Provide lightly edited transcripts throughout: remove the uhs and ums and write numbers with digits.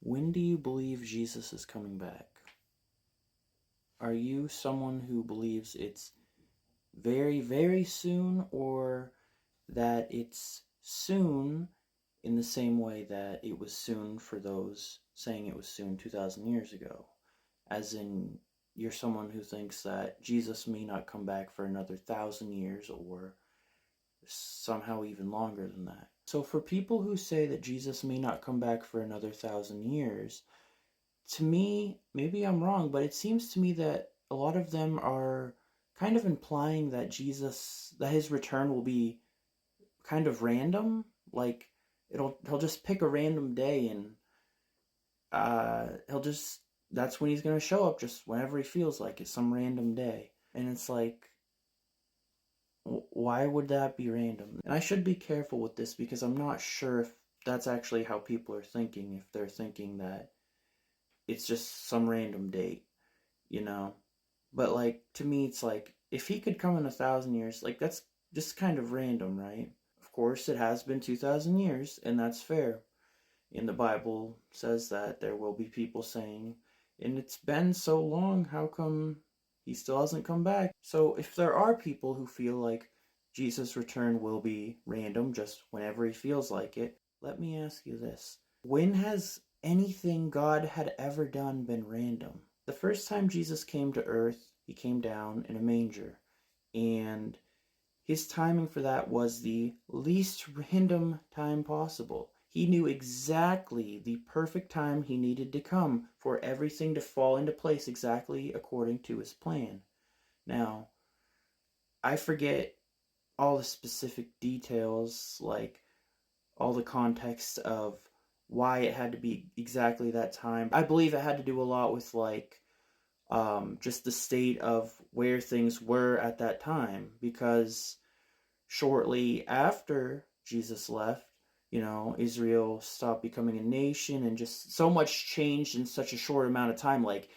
When do you believe Jesus is coming back? Are you someone who believes it's very, very soon, or that it's soon in the same way that it was soon for those saying it was soon 2,000 years ago? As in, you're someone who thinks that Jesus may not come back for another 1,000 years or somehow even longer than that. So, for people who say that Jesus may not come back for another 1,000 years, to me, maybe I'm wrong, but it seems to me that a lot of them are kind of implying that that his return will be kind of random. Like, he'll just pick a random day and that's when he's gonna show up, just whenever he feels like it, some random day. And it's like, why would that be random? And I should be careful with this because I'm not sure if that's actually how people are thinking, if they're thinking that it's just some random date, you know? But, like, to me, it's like, if he could come in 1,000 years, like, that's just kind of random, right? Of course, it has been 2,000 years, and that's fair. In the Bible says that there will be people saying, and it's been so long, how come he still hasn't come back? So if there are people who feel like Jesus' return will be random, just whenever he feels like it, let me ask you this. When has anything God had ever done been random? The first time Jesus came to earth, he came down in a manger, and his timing for that was the least random time possible. He knew exactly the perfect time he needed to come for everything to fall into place exactly according to his plan. Now, I forget all the specific details, like all the context of why it had to be exactly that time. I believe it had to do a lot with, like, just the state of where things were at that time, because shortly after Jesus left, Israel stopped becoming a nation, and just so much changed in such a short amount of time. Like,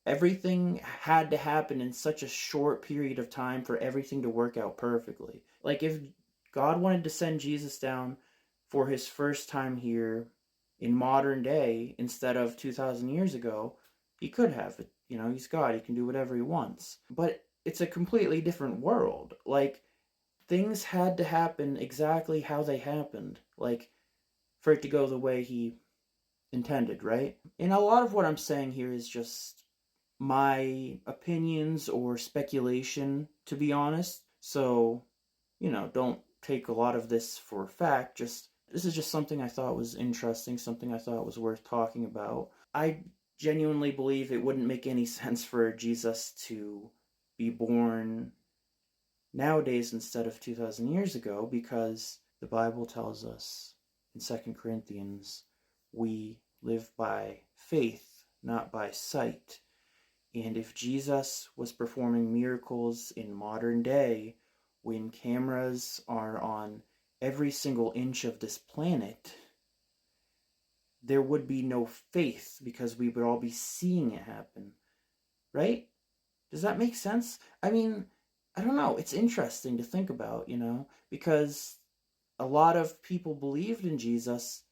everything had to happen in such a short period of time for everything to work out perfectly. Like, if God wanted to send Jesus down for his first time here in modern day instead of 2,000 years ago, he could have. He's God, he can do whatever he wants. But it's a completely different world. Like, things had to happen exactly how they happened, like, for it to go the way he intended, right? And a lot of what I'm saying here is just my opinions or speculation, to be honest. So, don't take a lot of this for fact. Just, this is just something I thought was interesting, something I thought was worth talking about. I genuinely believe it wouldn't make any sense for Jesus to be born nowadays instead of 2,000 years ago, because the Bible tells us in 2 Corinthians, we live by faith, not by sight. And if Jesus was performing miracles in modern day, when cameras are on every single inch of this planet, there would be no faith because we would all be seeing it happen, right? Does that make sense? I mean, I don't know. It's interesting to think about, because a lot of people believed in Jesus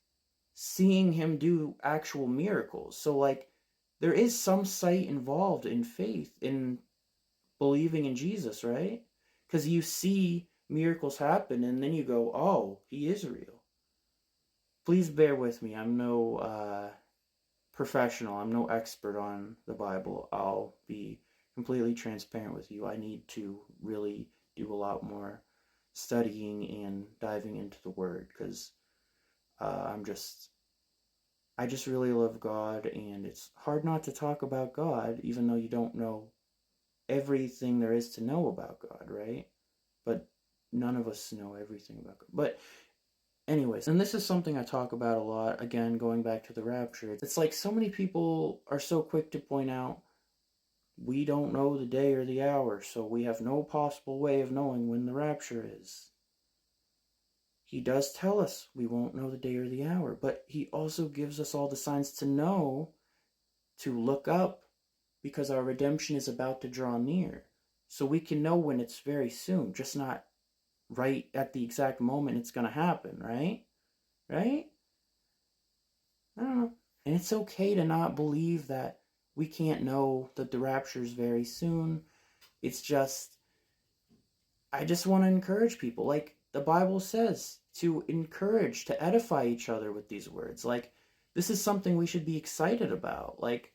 seeing him do actual miracles. So, like, there is some sight involved in faith, in believing in Jesus, right? Because you see miracles happen and then you go, oh, he is real. Please bear with me. I'm no professional. I'm no expert on the Bible. I'll be completely transparent with you. I need to really do a lot more studying and diving into the Word, because I just really love God, and it's hard not to talk about God even though you don't know everything there is to know about God, right? But none of us know everything about God. But anyways, and this is something I talk about a lot, again, going back to the rapture. It's like, so many people are so quick to point out, we don't know the day or the hour, so we have no possible way of knowing when the rapture is. He does tell us we won't know the day or the hour, but he also gives us all the signs to know, to look up, because our redemption is about to draw near. So we can know when it's very soon, just not right at the exact moment it's going to happen, right? Right? I don't know. And it's okay to not believe that we can't know that the rapture is very soon. It's just, I just want to encourage people. Like the Bible says, to encourage, to edify each other with these words. Like, this is something we should be excited about. Like,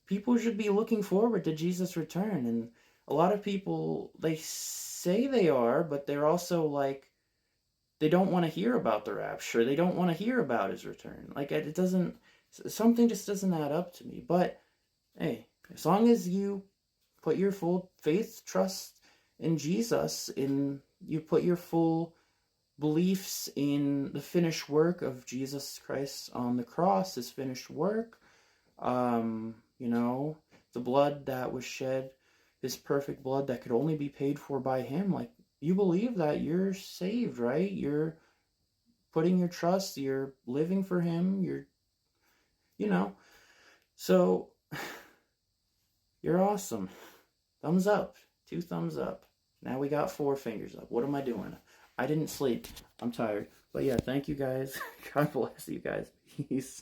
people should be looking forward to Jesus' return. And a lot of people, they say they are, but they're also like, they don't want to hear about the rapture. They don't want to hear about his return. Like, it doesn't, something just doesn't add up to me. But hey, as long as you put your full faith, trust in Jesus, in you put your full beliefs in the finished work of Jesus Christ on the cross, his finished work, you know, the blood that was shed, his perfect blood that could only be paid for by him, like, you believe that, you're saved, right? You're putting your trust, you're living for him, you're, you know, so you're awesome. Thumbs up. 2 thumbs up. Now we got 4 fingers up. What am I doing? I didn't sleep. I'm tired. But yeah, thank you guys. God bless you guys. Peace.